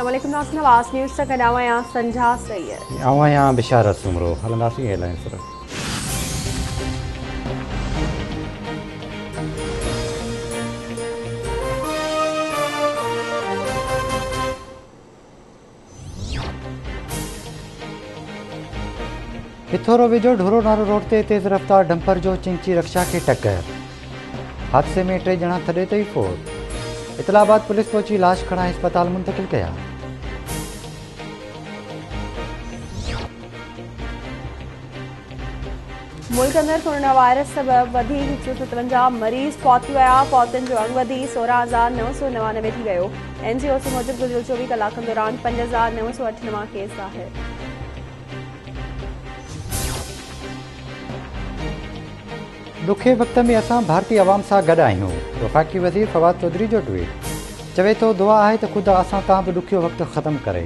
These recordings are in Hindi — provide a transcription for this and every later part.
अस्सलामुअलैकुम नाज़रीन, आवाज़ न्यूज़ तक आवां संझा सैयद आवां बिशारत सुमरो हलंदासीं हेडलाइंस पर। पिथोरो वेझो ढोरो नारो रोड ते तेज़ रफ्तार डंपर जो चिंची रक्षा खे टक्कर। हादसे में 3 ॼणा थॾे ते ई फोत। इतलाबाद पुलिस पहुची लाश खणाए अस्पताल मुंतकिल कया। मुल्क अंदर कोरोना वायरस सबब 157 मरीज़ पहुची विया। पौतनि जो अंग वधी 16,999 थी वियो। NCOC मूजिब गुज़िरियल 24 कलाकनि दौरान 5,908 केस ज़ाहिर। ॾुखे वक़्त में असां भारतीय अवाम सां गॾु आहियूं। वफ़ाक़ी वज़ीर फवाद चौधरी जो ट्वीट। चवे थो दुआ आहे त ख़ुदा असां तां बि ॾुखियो वक़्तु ख़त्म करे।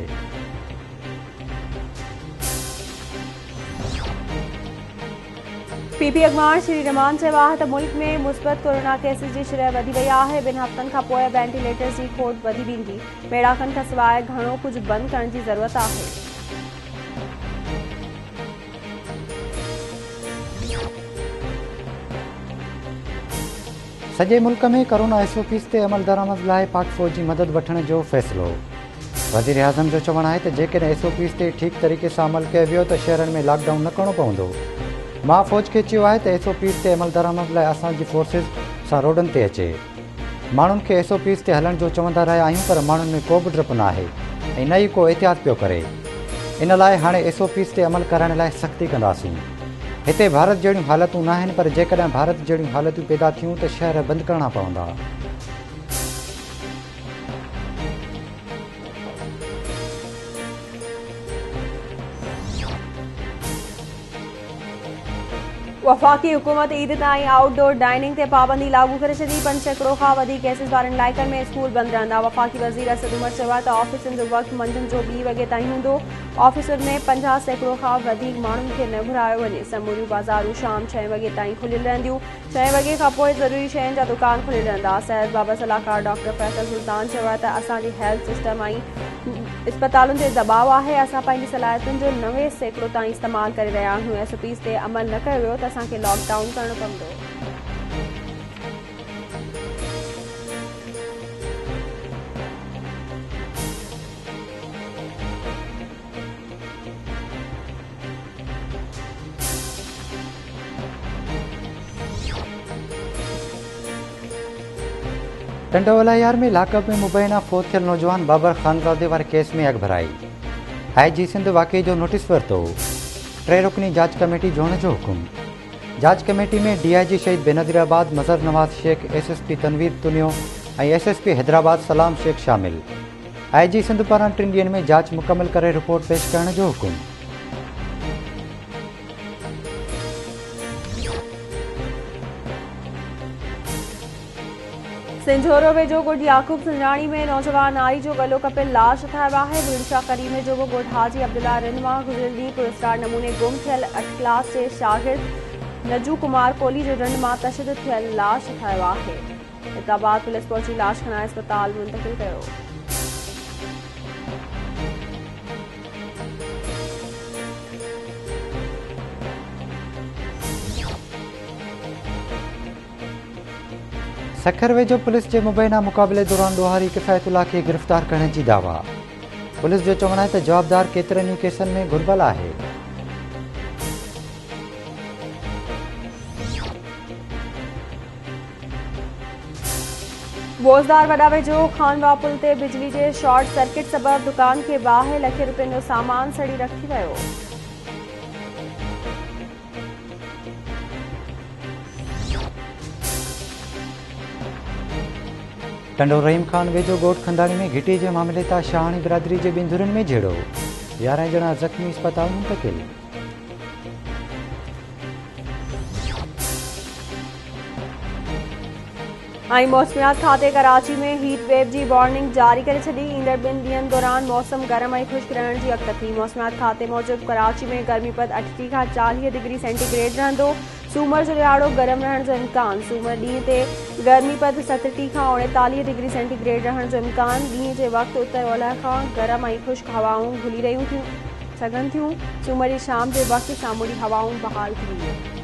PP अॻवान श्री रहमान चयो आहे त मुल्क में मुस्बत कोरोना केसिस जी शरह वधी वई आहे। 2 हफ़्तनि खां पोइ वेंटिलेटर्स जी खोट वधी वेंदी। मेड़ाकनि खां सवाइ घणो कुझु बंदि करण जी ज़रूरत आहे। सॼे मुल्क में कोरोना SOPs ते अमल दरामद लाइ पाक फ़ौज जी मदद वठण जो फ़ैसिलो। वज़ीर आज़म जो चवणु आहे त जेकॾहिं SOPs ते ठीक तरीक़े सां अमल कयो वियो त शहरनि में लॉकडाउन न करणो पवंदो। मां फ़ौज खे चयो आहे त SOPs ते अमल दरामद लाइ असांजी फोर्सिस सां रोडनि ते अचे। माण्हुनि खे SOPs ते हलण जो चवंदा रहिया आहियूं, पर माण्हुनि में को बि डपु न आहे ऐं न ई को एहतियात पियो करे। इन लाइ हाणे SOPs ते अमल करण लाइ सख़्ती कंदासीं। हिते भारत जहिड़ियूं हालतूं न आहिनि, पर जेकॾहिं भारत जहिड़ियूं हालतूं पैदा थियूं त शहर बंदि करणा पवंदा। वफ़ाक़ी हुकूमत ईद ताईं आउटडोर डाइनिंग ते पाबंदी लागू करे छॾी। 5 सैकड़ो खां वधीक केसिस वारनि इलाइक़नि में स्कूल बंदि रहंदा। वफ़ाक़ी वज़ीर असद उमर चयो आहे त ऑफिसनि जो वक़्तु मंझंदि जो 2 वॻे ताईं हूंदो। ऑफिसुनि में 50 सैकड़ो खां वधीक माण्हुनि खे न घुरायो वञे। समूरियूं बाज़ारूं शाम 6 वॻे ताईं खुलियल रहंदियूं। 6 वॻे खां पोइ ज़रूरी शयुनि जा दुकान खुलियल रहंदा। सिहत बाबति सलाहकार डॉक्टर फैसल सुल्तान चयो आहे त असांजी हेल्थ सिस्टम ऐं अस्पतालुनि ते दबाव आहे। असां पंहिंजी सलाहियतुनि जो 90 सैकड़ो ताईं इस्तेमालु करे रहिया आहियूं। SOPs ते अमल न कयो वियो त असांखे लॉकडाउन करणो पवंदो। टंडोवाला में लाकअप में मुबैना फोत थियल नौजवान बाबर ख़ानज़ादे वारे केस में अॻभराई। IG सिंध वाक़े जो नोटिस वरितो। 3 रुकनी जांच कमेटी जोड़ण जो हुकुम। जांच कमेटी में DIG शहीद बेनज़ीराबाद मज़हर नवाज़ शेख, SSP तनवीर तुनियो ऐं SSP हैदराबाद सलाम शेख शामिल। IG सिंध पारां 3 ॾींहनि में जांच मुकमल करे रिपोर्ट पेश करण जो हुकुम। सिंझोरो वेझो गुड याकूब संजाणी में नौजवान नारी जो गलो कपियल लाश ठाहियो आहे। भीड़शा करीमे जो गुड हाजी अब्दुल्ला रिंदमा गुज़िरियल ॾींहुं पुरस्कार नमूने गुम थियल 8 क्लास जे शागिर्द नजू कुमार कोहली जो रिंदमा तशदुद थियल लाश ठाहियो आहे। इतलाबाद पुलिस पहुची लाश खणाए अस्पताल मुंतकिल कयो। सखर वेझो पुलिस जे मुबैना मुक़ाबले दौरान ॾोहारी किफ़ायतुल्ला खे गिरफ़्तार करण जी दावा। पुलिस जो चवणु आहे त जवाबदार केतिरनि ई केसनि में घुर्बल आहे। बोज़दार वॾा वेझो खानवा पुल ते बिजली जे शॉर्ट सर्किट सबब दुकान खे 2 लख रुपयनि जो सामान सड़ी रखी वियो। टंडो रहीम खान वेझो ॻोठ खंदाणी में घिटी जे मामले तां शाहाणी बिरादरी जे 2 धुरनि में झेड़ो। 11 ॼणा ज़ख़्मी अस्पताल मुंतकिल। ऐं मौसमियात खाते कराची में हीट वेव जी वार्निंग जारी करे छॾी। ईंदड़ 2 ॾींहनि दौरान मौसम गरम ऐं ख़ुश्क रहण जी अॻकथी। मौसमियात खाते मूजिब कराची में गर्मीपद 38 खां 40 डिग्री सेंटीग्रेड रहंदो। सूमर जो ॾियारो गरम रहण जो इम्कान। सूमर ॾींहं ते गर्मीपद 37 खां 39 डिग्री सेंटीग्रेड रहण जो इम्कान। ॾींहं जे वक़्तु उत्तर ओलह खां गरम ऐं ख़ुश्क हवाऊं घुली रहियूं सघनि थियूं। सूमर जी शाम जे वक़्तु सामूंडी हवाऊं बहाल थी वेंदियूं।